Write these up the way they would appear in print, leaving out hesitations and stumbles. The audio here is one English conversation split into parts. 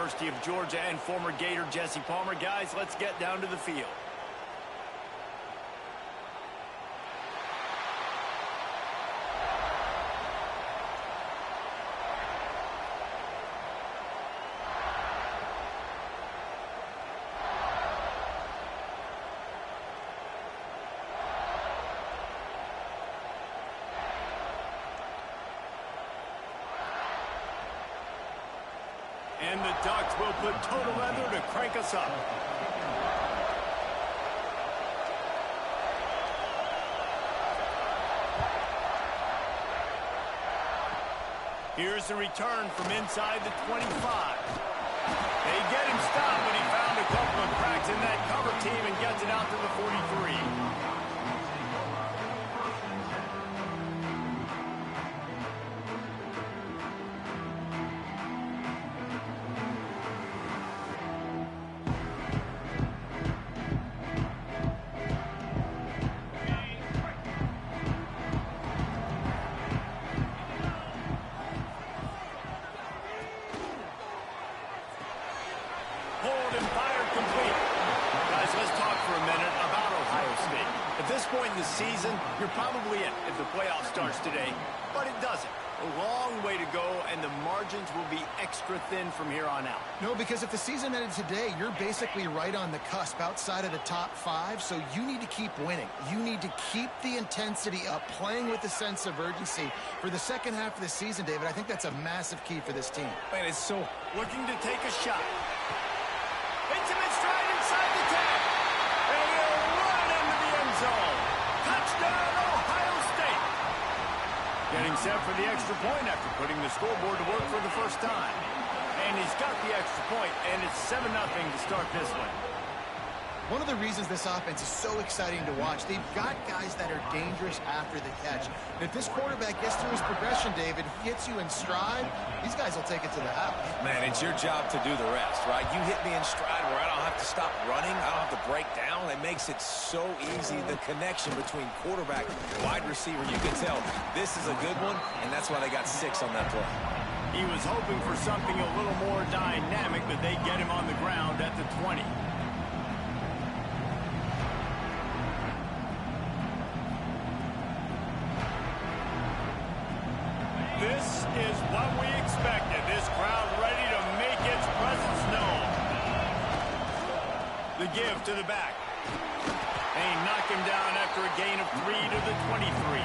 University of Georgia and former Gator Jesse Palmer. Guys, let's get down to the field. And the Ducks will put total leather to crank us up. Here's the return from inside the 25. They get him stopped, but he found a couple of cracks in that cover team and gets it out to the 43. Hold and fired complete. Guys, let's talk for a minute about Ohio State. At this point in the season, you're probably in if the playoff starts today, but it doesn't. A long way to go, and the margins will be extra thin from here on out. No, because if the season ended today, you're basically right on the cusp outside of the top 5, so you need to keep winning. You need to keep the intensity up, playing with a sense of urgency. For the second half of the season, David, I think that's a massive key for this team. Man, it's so looking to take a shot. Hits him in stride inside the 10. And he'll run into the end zone. Touchdown, Ohio State. Getting set for the extra point after putting the scoreboard to work for the first time. And he's got the extra point, and it's 7-0 to start this one. One of the reasons this offense is so exciting to watch, they've got guys that are dangerous after the catch. And if this quarterback gets through his progression, David, hits you in stride, these guys will take it to the house. Man, it's your job to do the rest, right? You hit me in stride where I don't have to stop running. I don't have to break down. It makes it so easy, the connection between quarterback and wide receiver. You can tell this is a good one, and that's why they got 6 on that play. He was hoping for something a little more dynamic, but they get him on the ground at the 20. This is what we expected. This crowd ready to make its presence known. The give to the back. They knock him down after a gain of 3 to the 23.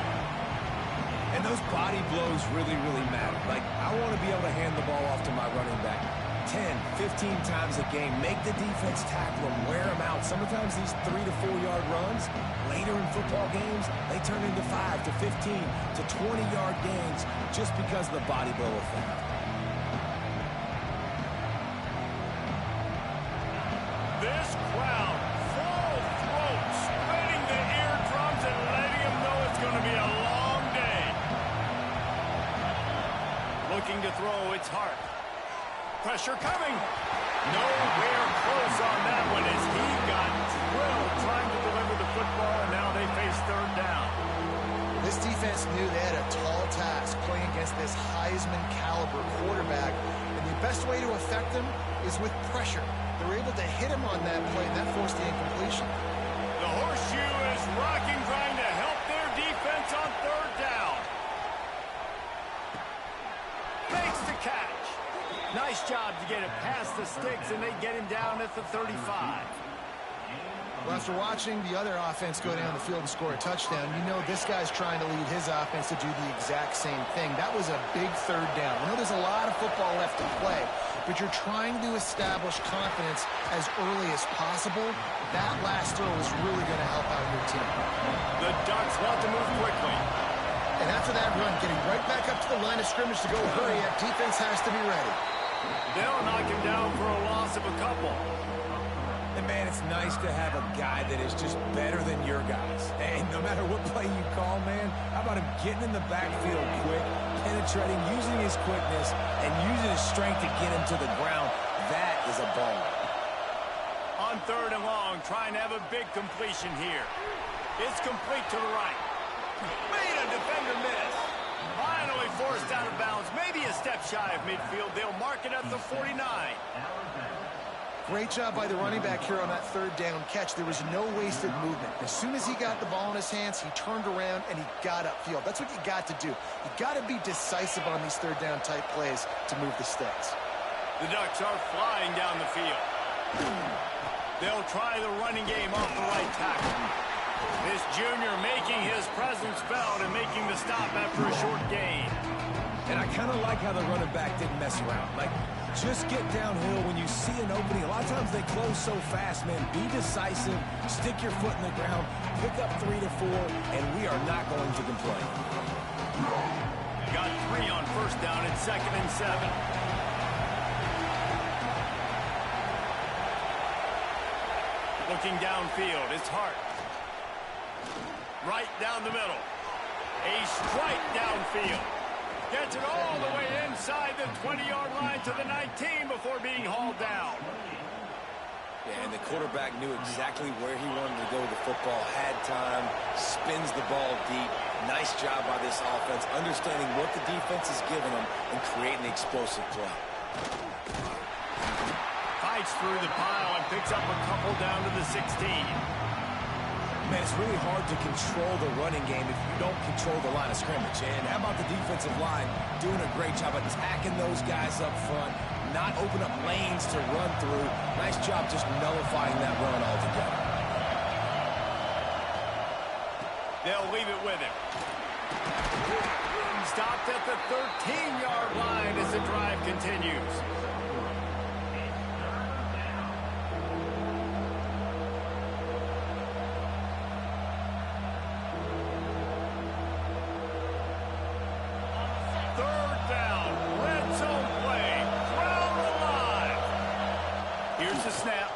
And those body blows really, really matter. Like, I want to be able to hand the ball off to my running back 10, 15 times a game. Make the defense tackle them, wear them out. Sometimes these 3 to 4 yard runs, later in football games, they turn into 5 to 15 to 20 yard gains just because of the body blow effect. This crowd, full throat, spreading the eardrums and letting them know it's going to be a long day. Looking to throw, it's Hart. Pressure coming. Nowhere close on that one as he got drilled trying to deliver the football, and now they face third down. This defense knew they had a tall task playing against this Heisman caliber quarterback, and the best way to affect him is with pressure. They were able to hit him on that play, and that forced the incompletion. The horseshoe is rocking, trying to help their defense on third down. Makes the catch. Nice job to get it past the sticks, and they get him down at the 35. Well, after watching the other offense go down the field and score a touchdown, you know this guy's trying to lead his offense to do the exact same thing. That was a big third down. I know there's a lot of football left to play, but you're trying to establish confidence as early as possible. That last throw is really going to help out your team. The Ducks want to move quickly. And after that run, getting right back up to the line of scrimmage to go hurry up, defense has to be ready. They'll knock him down for a loss of a couple. And, man, it's nice to have a guy that is just better than your guys. And no matter what play you call, man, how about him getting in the backfield quick, penetrating, using his quickness, and using his strength to get him to the ground. That is a ball. On third and long, trying to have a big completion here. It's complete to the right. Made a defender miss. Finally forced out of bounds, maybe a step shy of midfield. They'll mark it at the 49. Great job by the running back here on that third down catch. There was no wasted movement. As soon as he got the ball in his hands, he turned around and he got upfield. That's what you got to do. You got to be decisive on these third down type plays to move the sticks. The Ducks are flying down the field. They'll try the running game off the right tackle. This junior making his presence felt and making the stop after a short gain. And I kind of like how the running back didn't mess around. Like, just get downhill when you see an opening. A lot of times they close so fast, man. Be decisive, stick your foot in the ground, pick up 3 to 4, and we are not going to complain. Got 3 on first down at 2nd and 7. Looking downfield, it's Hart. Right down the middle. A strike downfield. Gets it all the way inside the 20-yard line to the 19 before being hauled down. Yeah, and the quarterback knew exactly where he wanted to go with the football, had time, spins the ball deep. Nice job by this offense, understanding what the defense is giving them and creating the explosive play. Fights through the pile and picks up a couple down to the 16. Man, it's really hard to control the running game if you don't control the line of scrimmage. And how about the defensive line doing a great job attacking those guys up front, not open up lanes to run through. Nice job just nullifying that run altogether. They'll leave it with him. Stopped at the 13-yard line as the drive continues.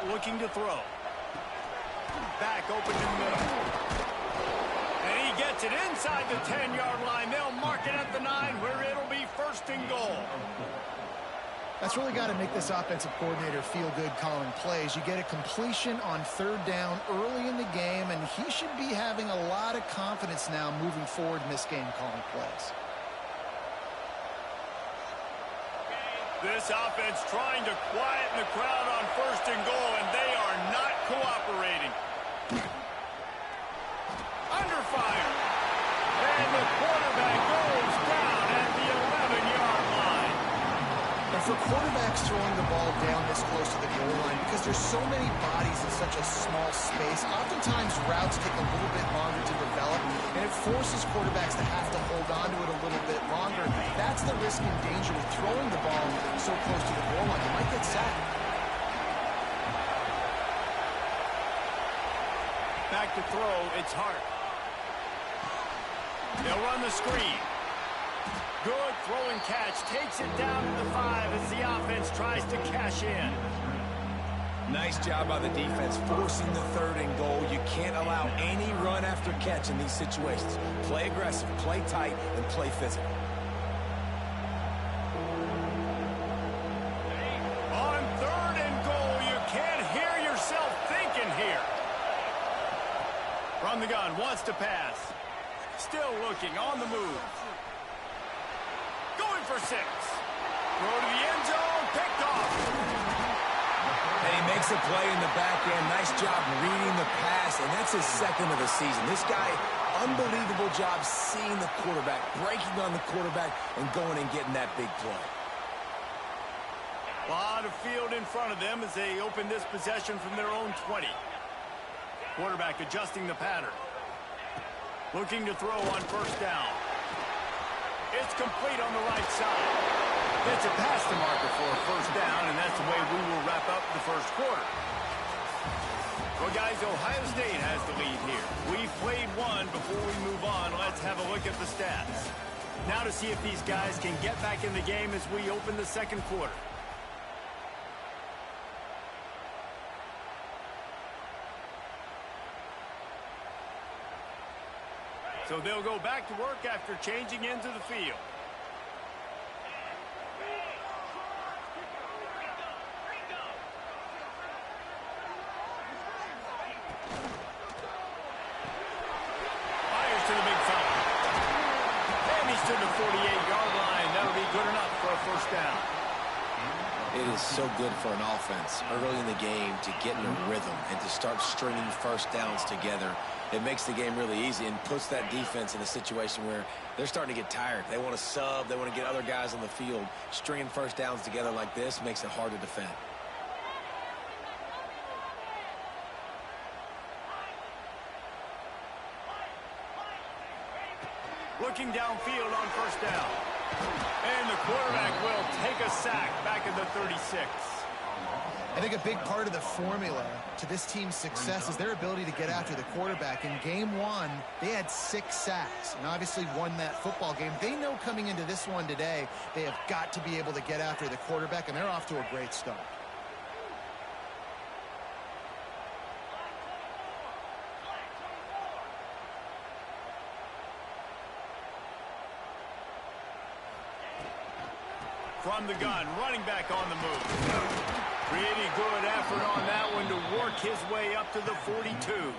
Looking to throw. Back open in the middle. And he gets it inside the 10-yard line. They'll mark it at the 9 where it'll be 1st and goal. That's really got to make this offensive coordinator feel good calling plays. You get a completion on 3rd down early in the game, and he should be having a lot of confidence now moving forward in this game calling plays. This offense trying to quieten the crowd on 1st and goal, and they are not cooperating. Under fire. And the quarterback goes down at the 11-yard line. And for quarterbacks throwing the ball down this close to the goal line, because there's so many bodies in such a small space, oftentimes routes take a little bit longer to develop, and it forces quarterbacks to have to hold on to it a little bit longer. That's the risk and danger with throwing the ball so close to the goal line. You might get sacked. Back to throw, it's Hart. They'll run the screen. Good throwing catch, takes it down to the 5 as the offense tries to cash in. Nice job by the defense, forcing the 3rd and goal. You can't allow any run after catch in these situations. Play aggressive, play tight, and play physical. On 3rd and goal, you can't hear yourself thinking here. From the gun, wants to pass. Still looking, on the move. Going for 6. Throw to the end zone, picked off. And he makes a play in the back end. Nice job reading the pass, and that's his 2nd of the season. This guy, unbelievable job seeing the quarterback, breaking on the quarterback, and going and getting that big play. A lot of field in front of them as they open this possession from their own 20. Quarterback adjusting the pattern. Looking to throw on 1st down. It's complete on the right side. It's a pass to marker for a 1st down, and that's the way we will wrap up the 1st quarter. Well, guys, Ohio State has the lead here. We've played one. Before we move on, let's have a look at the stats. Now to see if these guys can get back in the game as we open the 2nd quarter. So they'll go back to work after changing into the field. Fires to the big fella. And he's to the 48-yard line. It is so good for an offense early in the game to get in a rhythm and to start stringing first downs together. It makes the game really easy and puts that defense in a situation where they're starting to get tired. They want to sub. They want to get other guys on the field. Stringing first downs together like this makes it hard to defend. Looking downfield on first down. And the quarterback will take a sack back at the 36. I think a big part of the formula to this team's success is their ability to get after the quarterback. In game one, they had 6 sacks and obviously won that football game. They know coming into this one today, they have got to be able to get after the quarterback, and they're off to a great start. From the gun, running back on the move. Pretty good effort on that one to work his way up to the 42.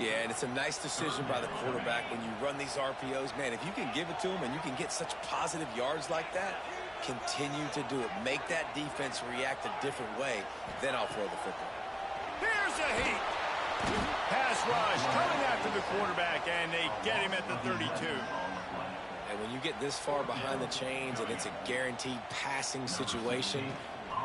Yeah, and it's a nice decision by the quarterback when you run these RPOs. Man, if you can give it to him and you can get such positive yards like that, continue to do it. Make that defense react a different way. Then I'll throw the football. Here's a heat. Pass rush coming after the quarterback, and they get him at the 32. And when you get this far behind the chains and it's a guaranteed passing situation,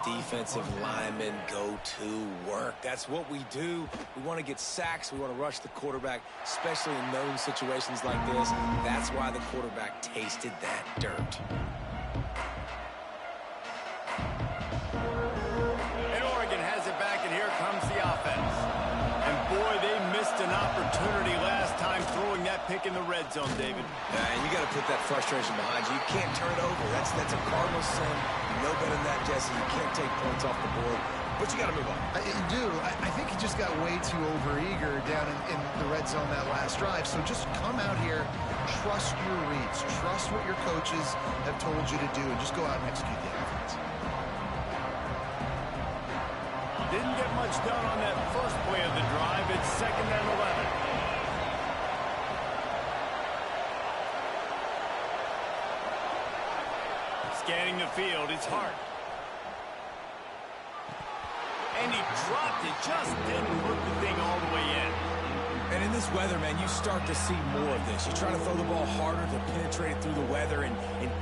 defensive linemen go to work. That's what we do. We want to get sacks. We want to rush the quarterback, especially in known situations like this. That's why the quarterback tasted that dirt. And Oregon has it back, and here comes the offense. And boy, they missed an opportunity last time throwing that pick in the red zone, David. And you got to put that frustration behind you. You can't turn it over. That's a cardinal sin. You know better than that, Jesse. You can't take points off the board, but you got to move on. You do. I think he just got way too overeager down in the red zone that last drive. So just come out here, trust your reads, trust what your coaches have told you to do, and just go out and execute the offense. Didn't get much done on that first play of the drive. It's 2nd and 11. Scanning the field, it's Hart. And he dropped it, just didn't put the thing all the way in. And in this weather, man, you start to see more of this. You try to throw the ball harder to penetrate it through the weather and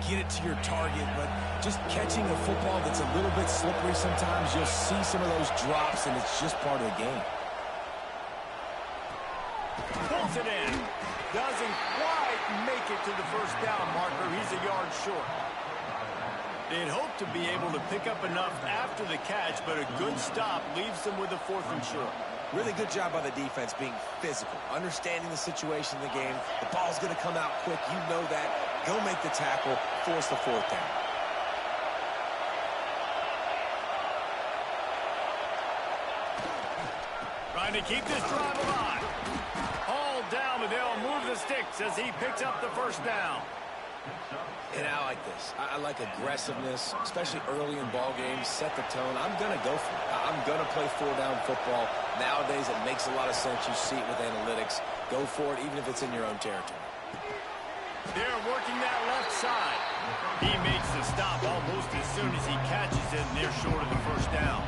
get it to your target, but just catching a football that's a little bit slippery sometimes, you'll see some of those drops, and it's just part of the game. Pulls it in. Doesn't quite make it to the first down marker. He's a yard short. They'd hope to be able to pick up enough after the catch, but a good stop leaves them with a 4th and short. Really good job by the defense being physical, understanding the situation in the game. The ball's going to come out quick. You know that. Go make the tackle, force the 4th down. Trying to keep this drive alive. All down, but they'll move the sticks as he picks up the first down. And I like this. I like aggressiveness, especially early in ball games. Set the tone. I'm going to go for it. I'm going to play 4-down football. Nowadays, it makes a lot of sense. You see it with analytics. Go for it, even if it's in your own territory. They're working that left side. He makes the stop almost as soon as he catches it, and they're short of the first down.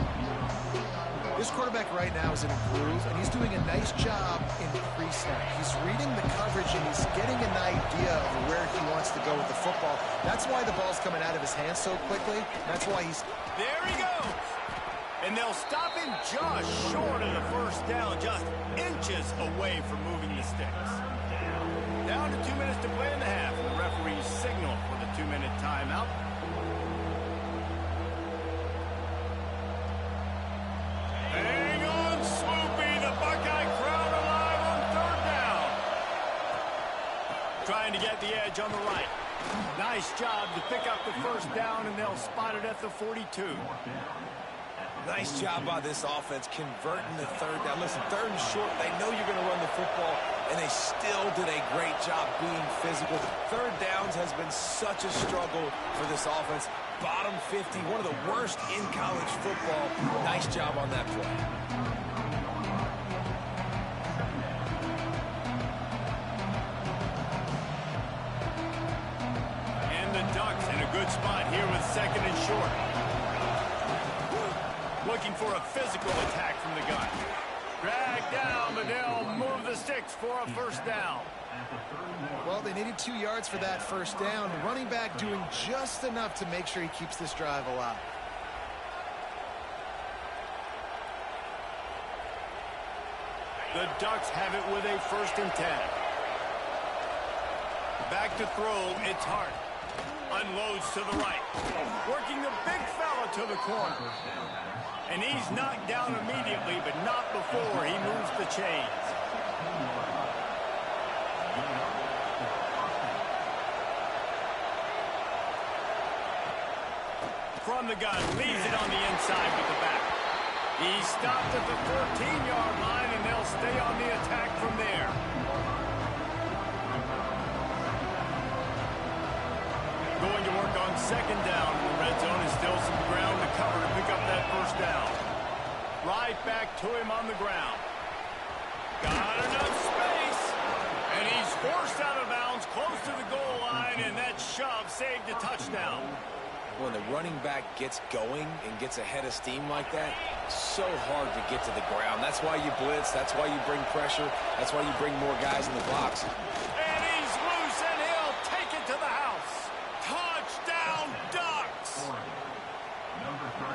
This quarterback right now is in a groove, and he's doing a nice job in pre-snap. He's reading the coverage, and he's getting an idea of where he wants to go with the football. That's why the ball's coming out of his hands so quickly. That's why he's... There he goes! And they'll stop him just short of the first down, just inches away from moving the sticks. Down to 2 minutes to play in the half. The referees signal for the 2-minute timeout. Hang on, Swoopy. The Buckeye crowd alive on 3rd down. Trying to get the edge on the right. Nice job to pick up the first down, and they'll spot it at the 42. Nice job by this offense converting the 3rd down. Listen, 3rd and short, they know you're going to run the football, and they still did a great job being physical. 3rd downs has been such a struggle for this offense. Bottom 50, one of the worst in college football. Nice job on that play. And the Ducks in a good spot here with 2nd and short. looking for a physical attack from the gun. Drag down, but they'll move the sticks for a first down. Well, they needed 2 yards for that first down. The running back doing just enough to make sure he keeps this drive alive. The Ducks have it with a 1st and 10. Back to throw, it's Hart. Unloads to the right. Working the big fella to the corner. And he's knocked down immediately, but not before he moves the chains. From the gun, leaves it on the inside with the back. He stopped at the 14-yard line, and they'll stay on the attack from there. Going to work on 2nd down in the red zone, and still some ground to cover to pick up that first down. Right back to him on the ground. Got enough space, and he's forced out of bounds close to the goal line, and that shove saved a touchdown. When the running back gets going and gets ahead of steam like that, so hard to get to the ground. That's why you blitz. That's why you bring pressure. That's why you bring more guys in the box. And he's loose, and he'll take it to the house. Touchdown, Ducks!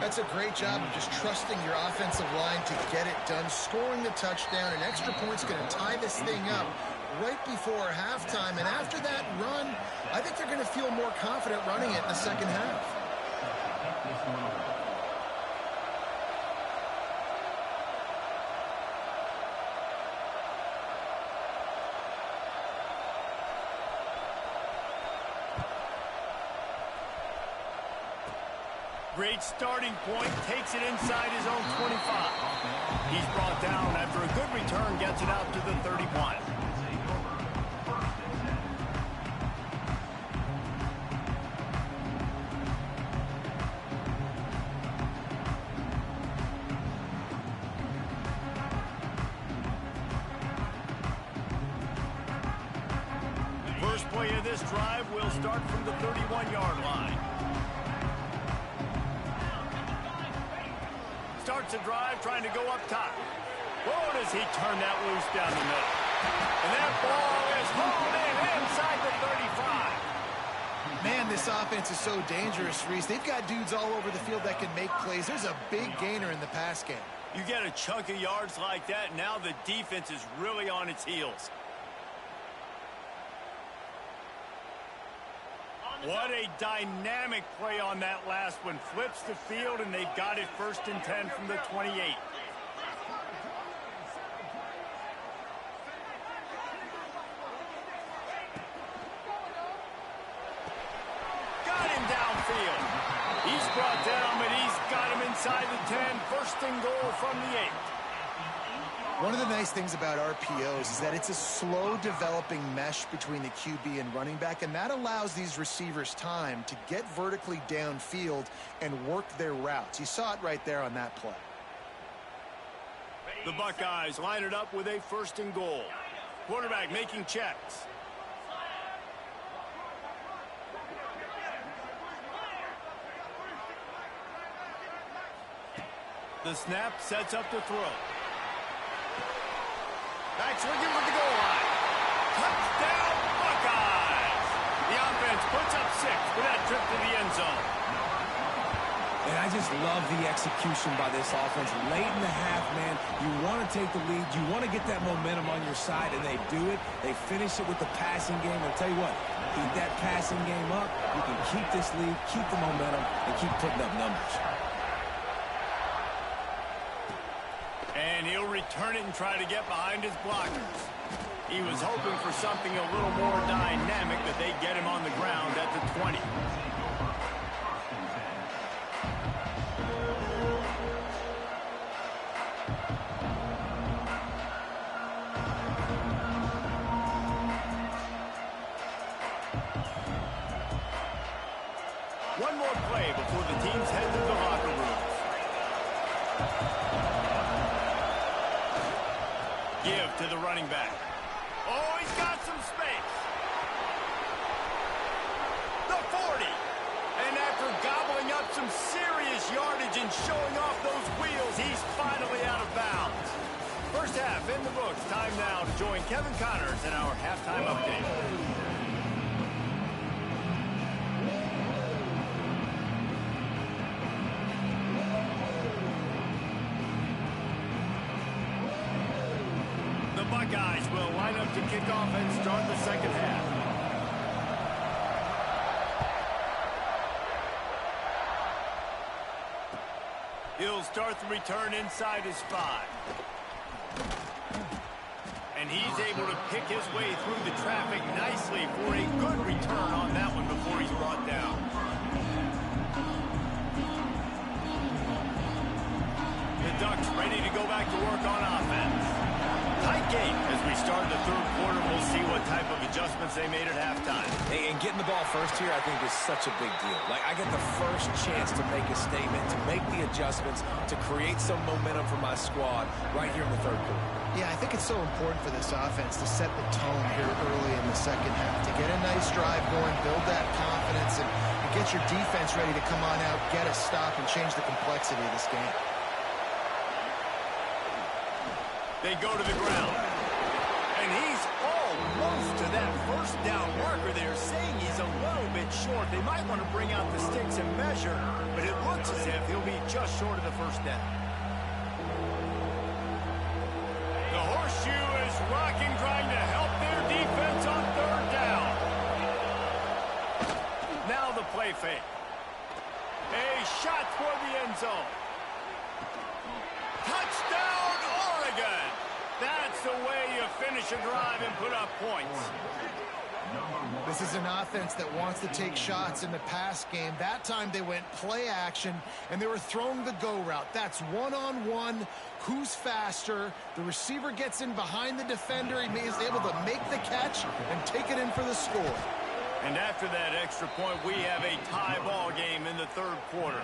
That's a great job of just trusting your offensive line to get it done, scoring the touchdown. An extra point's going to tie this thing up right before halftime. And after that run, I think they're going to feel more confident running it in the second half. Great starting point, takes it inside his own 25. He's brought down after a good return, gets it out to the 31. First play of this drive will start from the 31-yard line. Starts a drive trying to go up top. Oh, does he turn that loose down the middle. And that ball is hauled in inside the 35. Man, this offense is so dangerous, Reese. They've got dudes all over the field that can make plays. There's a big gainer in the pass game. You get a chunk of yards like that, now the defense is really on its heels. What a dynamic play on that last one. Flips the field, and they've got it 1st and 10 from the 28. Got him downfield. He's brought down, but he's got him inside the 10. 1st and goal from the 8. One of the nice things about RPOs is that it's a slow developing mesh between the QB and running back, and that allows these receivers time to get vertically downfield and work their routes. You saw it right there on that play. The Buckeyes line it up with a 1st and goal. Quarterback making checks. The snap sets up the throw. Back swinging with the goal line. Touchdown, Buckeyes! The offense puts up 6 with that trip to the end zone. And I just love the execution by this offense. Late in the half, man, you want to take the lead. You want to get that momentum on your side, and they do it. They finish it with the passing game. I'll tell you what, keep that passing game up. You can keep this lead, keep the momentum, and keep putting up numbers. And he'll return it and try to get behind his blockers. He was hoping for something a little more dynamic, but they get him on the ground at the 20. One more play before the teams head to the locker rooms. Give to the running back. Oh, he's got some space. The 40. And after gobbling up up some serious yardage and showing off those wheels. He's finally out of bounds. First half in the books. Time now to join Kevin Connors in our halftime update. The Buckeyes will line up to kick off and start the second half. He'll start the return inside his 5. And he's able to pick his way through the traffic nicely for a good return on that one before he's brought down. The Ducks ready to go back to work on offense. Tight game as we start the third quarter. We'll see what type of adjustments they made at halftime. Hey, and getting the ball first here, I think, is such a big deal. Like, I get the first chance to make a statement, to make the adjustments, to create some momentum for my squad right here in the third quarter. Yeah, I think it's so important for this offense to set the tone here early in the second half, to get a nice drive going, build that confidence, and get your defense ready to come on out, get a stop, and change the complexity of this game. They go to the ground. And he's almost to that first down marker there, saying he's a little bit short. They might want to bring out the sticks and measure, but it looks as if he'll be just short of the first down. The horseshoe is rocking, trying to help their defense on third down. Now the play fake. A shot for the end zone. Touchdown, Oregon! That's the way you finish a drive and put up points. This is an offense that wants to take shots in the pass game. That time they went play action, and they were throwing the go route. That's one-on-one. Who's faster? The receiver gets in behind the defender. He is able to make the catch and take it in for the score. And after that extra point, we have a tie ball game in the third quarter.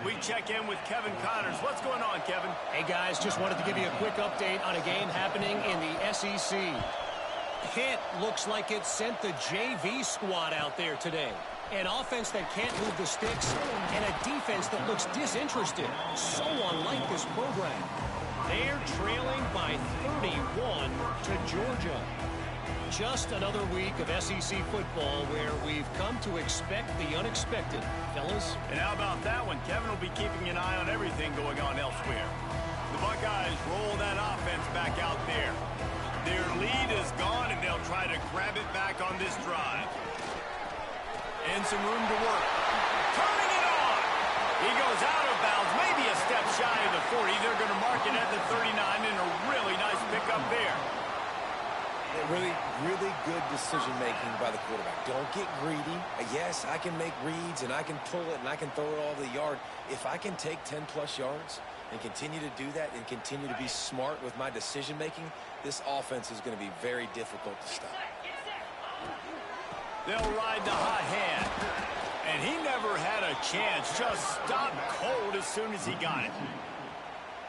We check in with Kevin Connors. What's going on, Kevin? Hey, guys, just wanted to give you a quick update on a game happening in the SEC. Pitt looks like it sent the JV squad out there today. An offense that can't move the sticks and a defense that looks disinterested. So unlike this program. They're trailing by 31 to Georgia. Just another week of SEC football where we've come to expect the unexpected, fellas. And how about that one? Kevin will be keeping an eye on everything going on elsewhere. The Buckeyes roll that offense back out there. Their lead is gone, and they'll try to grab it back on this drive. And some room to work. Turning it on! He goes out of bounds, maybe a step shy of the 40. They're going to mark it at the 39, and a really nice pickup there. Really good decision-making by the quarterback. Don't get greedy. Yes, I can make reads, and I can pull it, and I can throw it all the yard. If I can take 10-plus yards and continue to do that and continue to be smart with my decision-making, this offense is going to be very difficult to stop. They'll ride the hot hand. And he never had a chance. Just stopped cold as soon as he got it.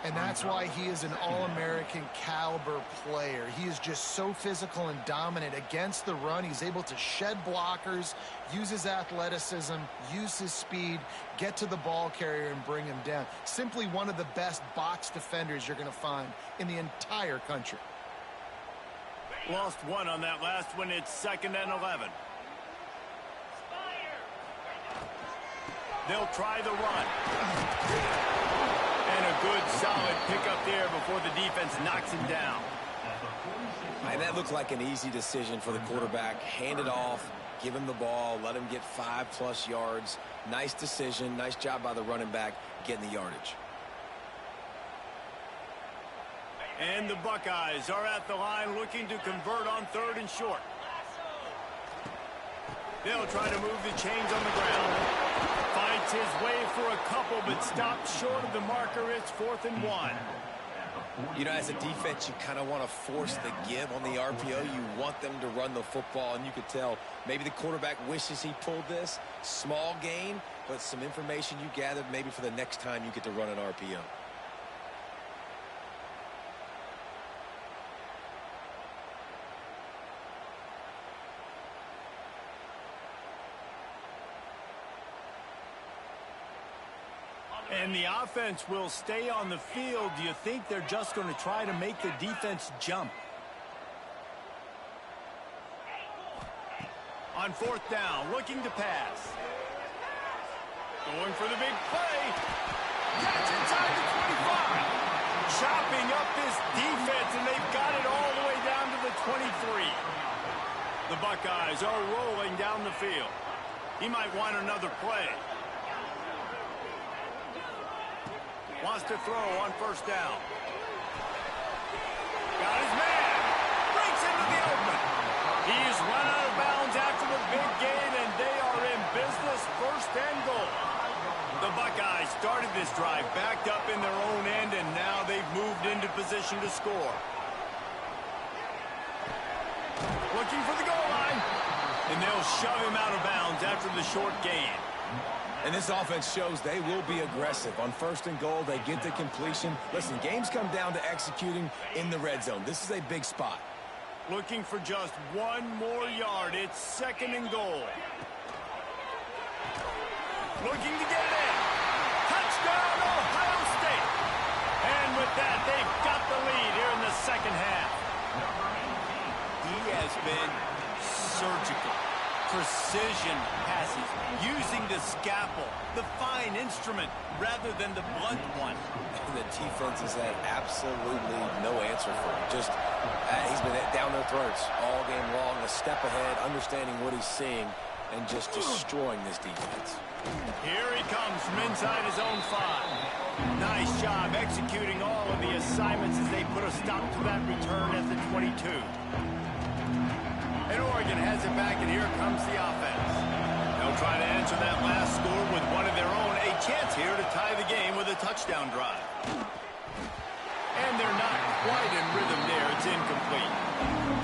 And that's why he is an All-American caliber player. He is just so physical and dominant against the run. He's able to shed blockers, use his athleticism, use his speed, get to the ball carrier and bring him down. Simply one of the best box defenders you're going to find in the entire country. Lost one on that last one. It's 2nd and 11. They'll try the run. And a good, solid pickup there before the defense knocks him down. And that looked like an easy decision for the quarterback. Hand it off, give him the ball, let him get 5-plus yards. Nice decision. Nice job by the running back getting the yardage. And the Buckeyes are at the line looking to convert on 3rd and short. They'll try to move the chains on the ground. Fights his way for a couple, but stops short of the marker. It's 4th and 1. You know, as a defense, you kind of want to force the give on the RPO. You want them to run the football, and you could tell maybe the quarterback wishes he pulled this. Small gain, but some information you gathered maybe for the next time you get to run an RPO. And the offense will stay on the field. Do you think they're just going to try to make the defense jump? On fourth down, looking to pass. Going for the big play. Catch inside the 25. Chopping up this defense, and they've got it all the way down to the 23. The Buckeyes are rolling down the field. He might want another play. Wants to throw on first down. Got his man. Breaks into the open. He's run out of bounds after the big gain, and they are in business, first and goal. The Buckeyes started this drive backed up in their own end, and now they've moved into position to score. Looking for the goal line. And they'll shove him out of bounds after the short gain. And this offense shows they will be aggressive. On first and goal, they get the completion. Listen, games come down to executing in the red zone. This is a big spot. Looking for just one more yard. It's second and goal. Looking to get it in. Touchdown, Ohio State. And with that, they've got the lead here in the second half. He has been surgical. Precision passes, using the scalpel, the fine instrument, rather than the blunt one. The defense has had absolutely no answer for him. Just, he's been down their throats all game long, a step ahead, understanding what he's seeing, and just destroying this defense. Here he comes from inside his own 5. Nice job executing all of the assignments as they put a stop to that return at the 22. And Oregon has it back, and here comes the offense. They'll try to answer that last score with one of their own. A chance here to tie the game with a touchdown drive. And they're not quite in rhythm there. It's incomplete.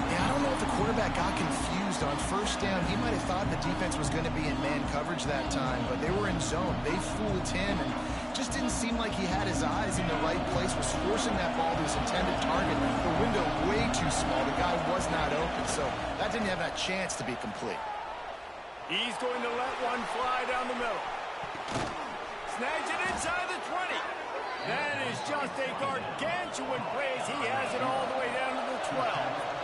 Yeah, I don't know if the quarterback got confused on first down. He might have thought the defense was going to be in man coverage that time, but they were in zone. They fooled him, and just didn't seem like he had his eyes in the right place, was forcing that ball to his intended target. The window way too small. The guy was not open, so that didn't have that chance to be complete. He's going to let one fly down the middle. Snags it inside the 20. That is just a gargantuan play as he has it all the way down to the 12.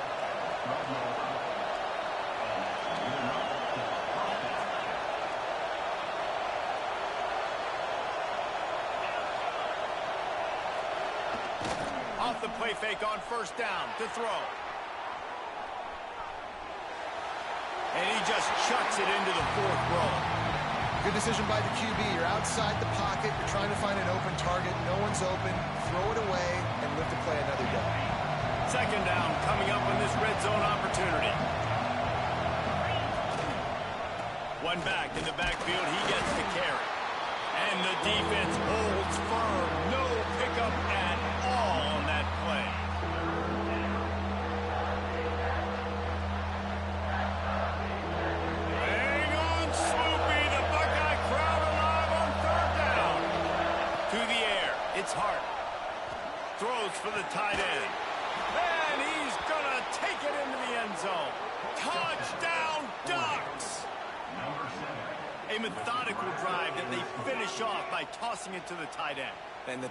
Off the play fake on first down to throw. And he just chucks it into the fourth row. Good decision by the QB. You're outside the pocket. You're trying to find an open target. No one's open. Throw it away and live to play another day. Second down coming up on this red zone opportunity. One back in the backfield. He gets the carry. And the defense holds firm. No pickup at all on that play. Hang on, Swoopy. The Buckeye crowd alive on third down. To the air. It's Hart. Throws for the tight end. And he's going to take it into the end zone. Touchdown, Ducks! A methodical drive that they finish off by tossing it to the tight end. And the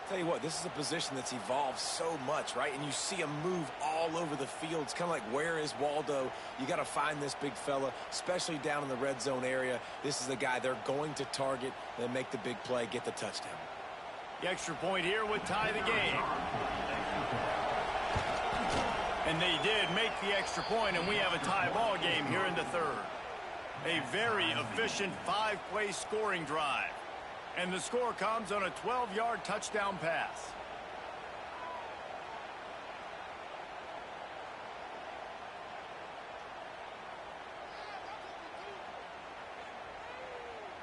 tell you what, this is a position that's evolved so much, right? And you see him move all over the field. It's kind of like, where is Waldo? You got to find this big fella, especially down in the red zone area. This is the guy they're going to target, then make the big play, get the touchdown. The extra point here would tie the game. And they did make the extra point, and we have a tie ball game here in the third. A very efficient 5-play scoring drive. And the score comes on a 12-yard touchdown pass.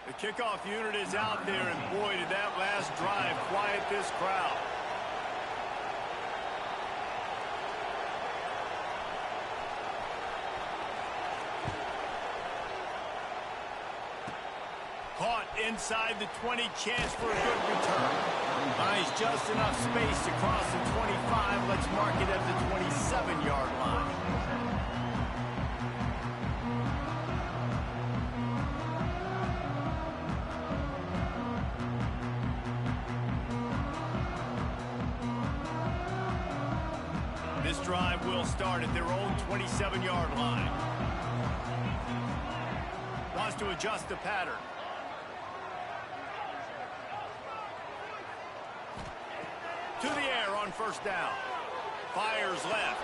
The kickoff unit is out there, and boy, did that last drive quiet this crowd. Caught inside the 20, chance for a good return. Finds just enough space to cross the 25. Let's mark it at the 27-yard line. This drive will start at their own 27-yard line. Wants to adjust the pattern. To the air on first down. Fires left.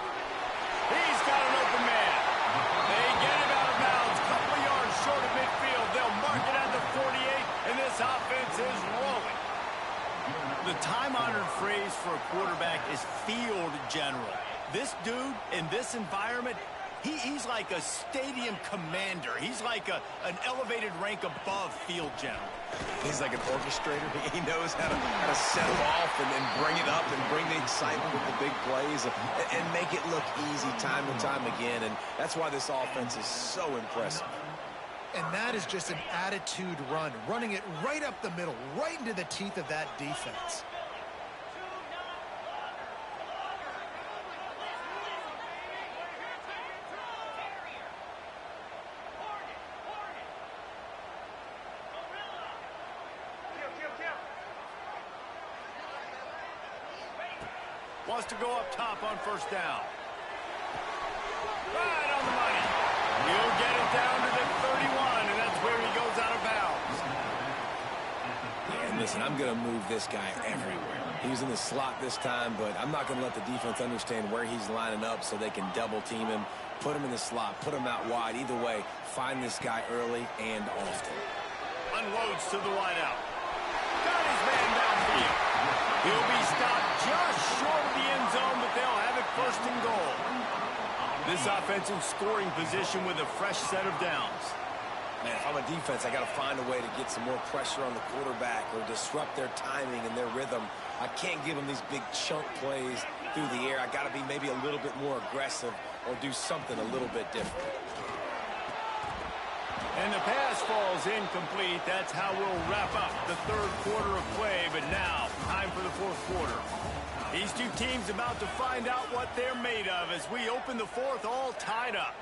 He's got an open man. They get him out of bounds. Couple of yards short of midfield. They'll mark it at the 48, and this offense is rolling. The time-honored phrase for a quarterback is field general. This dude in this environment, he's like a stadium commander. He's like an elevated rank above field general. He's like an orchestrator. He knows how to set them off and bring it up and bring the excitement with the big plays and make it look easy time and time again. And that's why this offense is so impressive. And that is just an attitude run, running it right up the middle, right into the teeth of that defense. Wants to go up top on first down. Right on the money. He'll get it down to the 31, and that's where he goes out of bounds. Yeah, and listen, I'm going to move this guy everywhere. He's in the slot this time, but I'm not going to let the defense understand where he's lining up so they can double team him, put him in the slot, put him out wide. Either way, find this guy early and often. Unloads to the wideout. Got his man downfield. He'll be stopped just short of the end zone, but they'll have it first and goal. This offensive scoring position with a fresh set of downs. Man, if I'm a defense, I got to find a way to get some more pressure on the quarterback or disrupt their timing and their rhythm. I can't give them these big chunk plays through the air. I got to be maybe a little bit more aggressive or do something a little bit different. And the pass falls incomplete. That's how we'll wrap up the third quarter of play. But now, time for the fourth quarter. These two teams about to find out what they're made of as we open the fourth all tied up.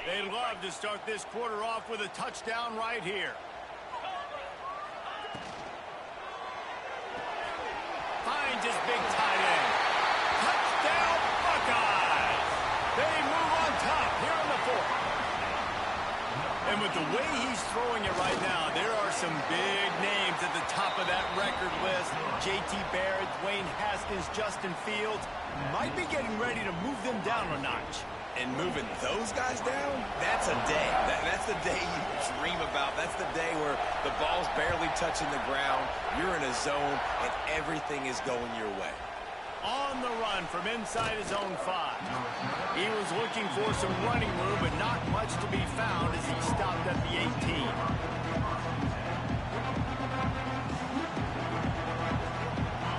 They'd love to start this quarter off with a touchdown right here. Finds his big tight end. Touchdown, Buckeyes! They move on top here in the fourth. And with the way he's throwing it right now, there are some big names at the top of that record list. J.T. Barrett, Dwayne Haskins, Justin Fields might be getting ready to move them down a notch. And moving those guys down, that's a day. That's the day you dream about. That's the day where the ball's barely touching the ground, you're in a zone, and everything is going your way. On the run from inside his own 5. He was looking for some running room, but not much to be found as he stopped at the 18.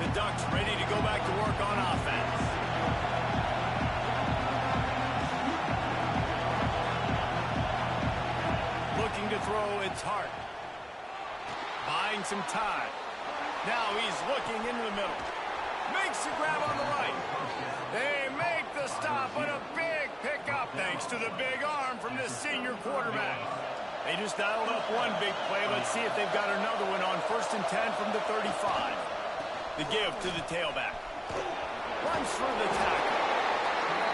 The Ducks ready to go back to work on offense. Looking to throw, it's Hart. Buying some time. Now he's looking into the middle. Makes the grab on the right. They make the stop, but a big pickup thanks to the big arm from this senior quarterback. They just dialed up one big play. Let's see if they've got another one on 1st and 10 from the 35. The give to the tailback. Runs through the tackle.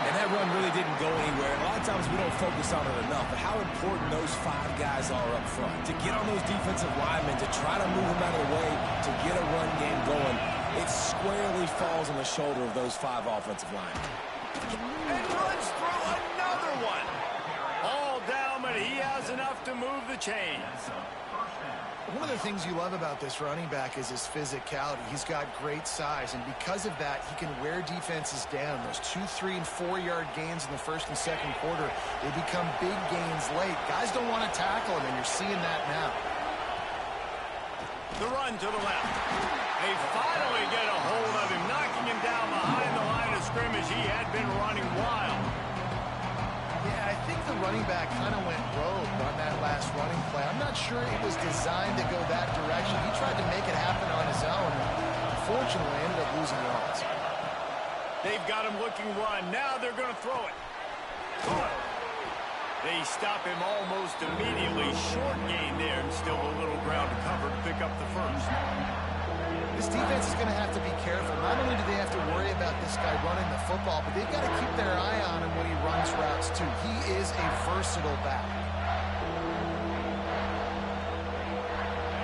And that run really didn't go anywhere. A lot of times we don't focus on it enough, but how important those 5 guys are up front. To get on those defensive linemen, to try to move them out of the way, to get a run game going, it squarely falls on the shoulder of those 5 offensive linemen. And runs through another one. All down, but he has enough to move the chains. One of the things you love about this running back is his physicality. He's got great size, and because of that, he can wear defenses down. Those 2, 3, and 4-yard gains in the first and second quarter, they become big gains late. Guys don't want to tackle him, and you're seeing that now. The run to the left. They finally get a hold of him, knocking him down behind the line of scrimmage. He had been running wild. Yeah, I running back kind of went rogue on that last running play. I'm not sure it was designed to go that direction. He tried to make it happen on his own. Unfortunately, ended up losing yards. They've got him looking one. Now they're going to throw it. Caught. They stop him almost immediately. Short gain there, and still a little ground to cover to pick up the first. This defense is going to have to be careful. Not only do they have to worry about this guy running the football, but they've got to keep their eye on him when he runs routes, too. He is a versatile back.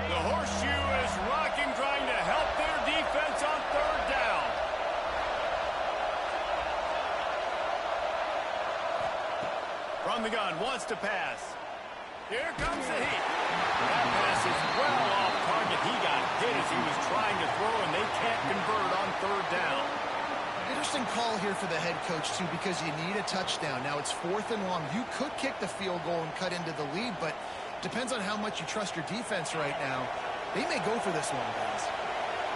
The horseshoe is rocking, trying to help their defense on third down. From the gun, wants to pass. Here comes the heat. That pass is well off target. He got hit as he was trying to throw, and they can't convert on third down. Interesting call here for the head coach, too, because you need a touchdown. Now it's 4th and long. You could kick the field goal and cut into the lead, but depends on how much you trust your defense right now. They may go for this one, guys.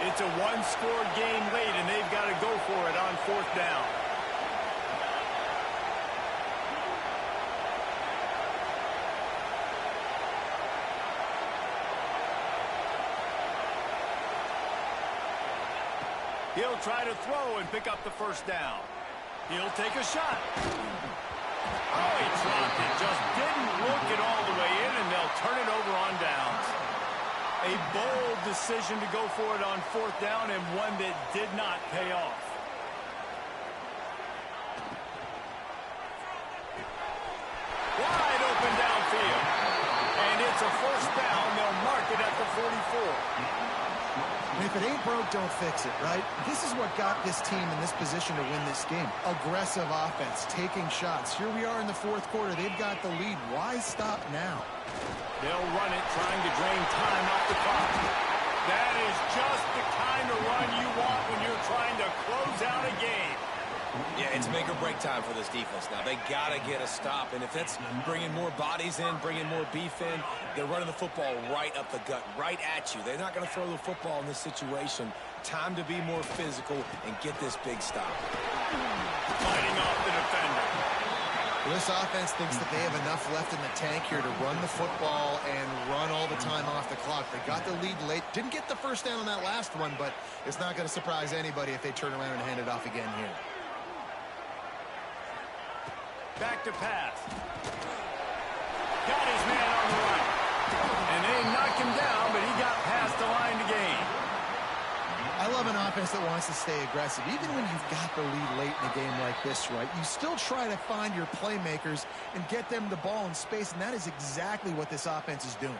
It's a one-score game late, and they've got to go for it on 4th down. He'll try to throw and pick up the first down. He'll take a shot. Oh, he dropped it. Just didn't look it all the way in, and they'll turn it over on downs. A bold decision to go for it on 4th down, and one that did not pay off. Wide open downfield. And it's a first down. They'll mark it at the 44. If it ain't broke, don't fix it, right? This is what got this team in this position to win this game. Aggressive offense, taking shots. Here we are in the 4th quarter. They've got the lead. Why stop now? They'll run it, trying to drain time off the clock. That is just the kind of run you want when you're trying to close out a game. Yeah, it's make or break time for this defense now. They got to get a stop, and if that's bringing more bodies in, bringing more beef in, they're running the football right up the gut, right at you. They're not going to throw the football in this situation. Time to be more physical and get this big stop. Fighting off the defender. Well, this offense thinks that they have enough left in the tank here to run the football and run all the time off the clock. They got the lead late. Didn't get the first down on that last one, but it's not going to surprise anybody if they turn around and hand it off again here. Back to pass. Got his man on the right. And they knocked him down, but he got past the line to gain. I love an offense that wants to stay aggressive. Even when you've got the lead late in a game like this, right, you still try to find your playmakers and get them the ball in space, and that is exactly what this offense is doing.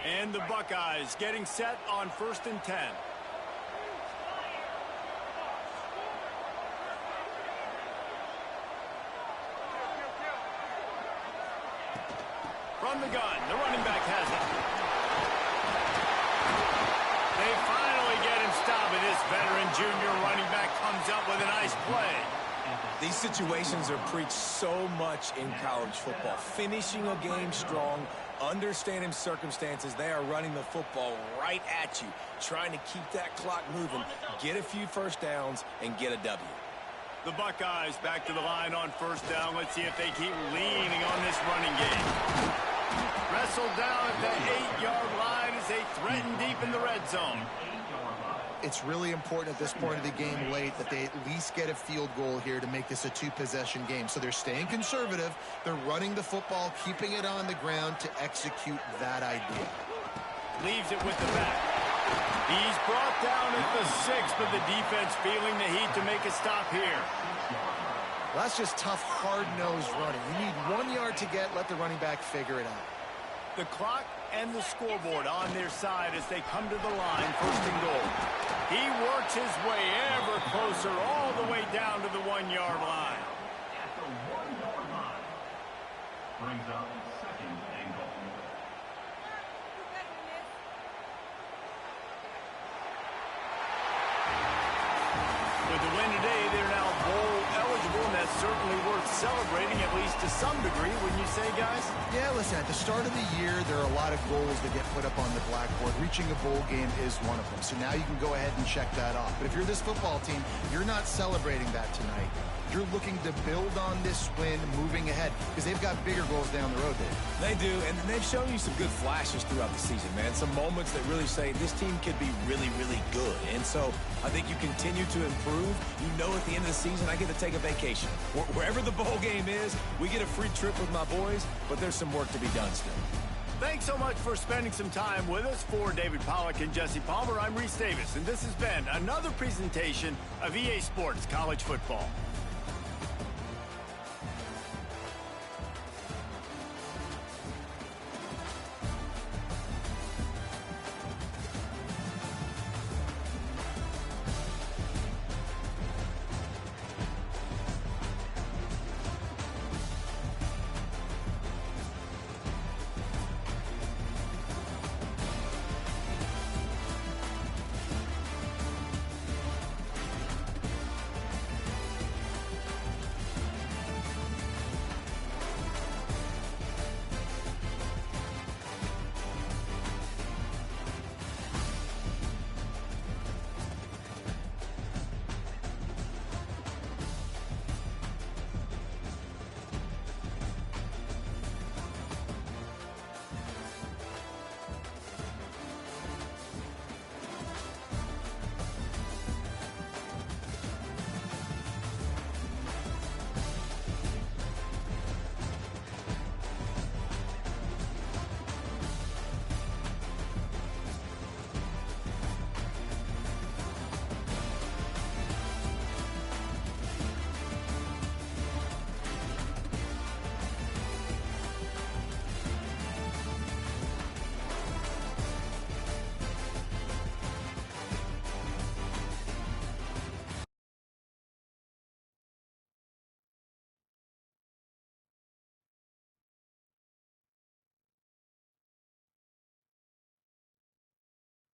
And the Buckeyes getting set on 1st and 10. From the gun, the running back has it. They finally get him stopped, and this veteran junior running back comes up with a nice play. These situations are preached so much in college football. Finishing a game strong, understanding circumstances. They are running the football right at you, trying to keep that clock moving, get a few first downs, and get a W. The Buckeyes back to the line on 1st down. Let's see if they keep leaning on this running game. Wrestled down at the 8-yard line as they threaten deep in the red zone. It's really important at this point of the game late that they at least get a field goal here to make this a 2-possession game. So they're staying conservative. They're running the football, keeping it on the ground to execute that idea. Leaves it with the back. He's brought down at the 6, but the defense feeling the heat to make a stop here. Well, that's just tough, hard-nosed running. You need 1 yard to get. Let the running back figure it out. The clock and the scoreboard on their side as they come to the line, 1st and goal. He works his way ever closer all the way down to the 1-yard line. At the 1-yard line. Brings up 2nd and goal. With the win today, they're now bowl eligible, and that's certainly worth celebrating at least to some degree, wouldn't you say, guys? Yeah, listen, at the start of the year, there are a lot of goals that get put up on the blackboard. Reaching a bowl game is one of them. So now you can go ahead and check that off. But if you're this football team, you're not celebrating that tonight. You're looking to build on this win moving ahead because they've got bigger goals down the road, Dave. They do, and they've shown you some good flashes throughout the season, man. Some moments that really say this team could be really, really good. And so I think you continue to improve. You know at the end of the season, I get to take a vacation. Wherever the bowl game is, we get a free trip with my boys, but there's some work to be done still. Thanks so much for spending some time with us. For David Pollack and Jesse Palmer, I'm Reese Davis, and this has been another presentation of EA Sports College Football.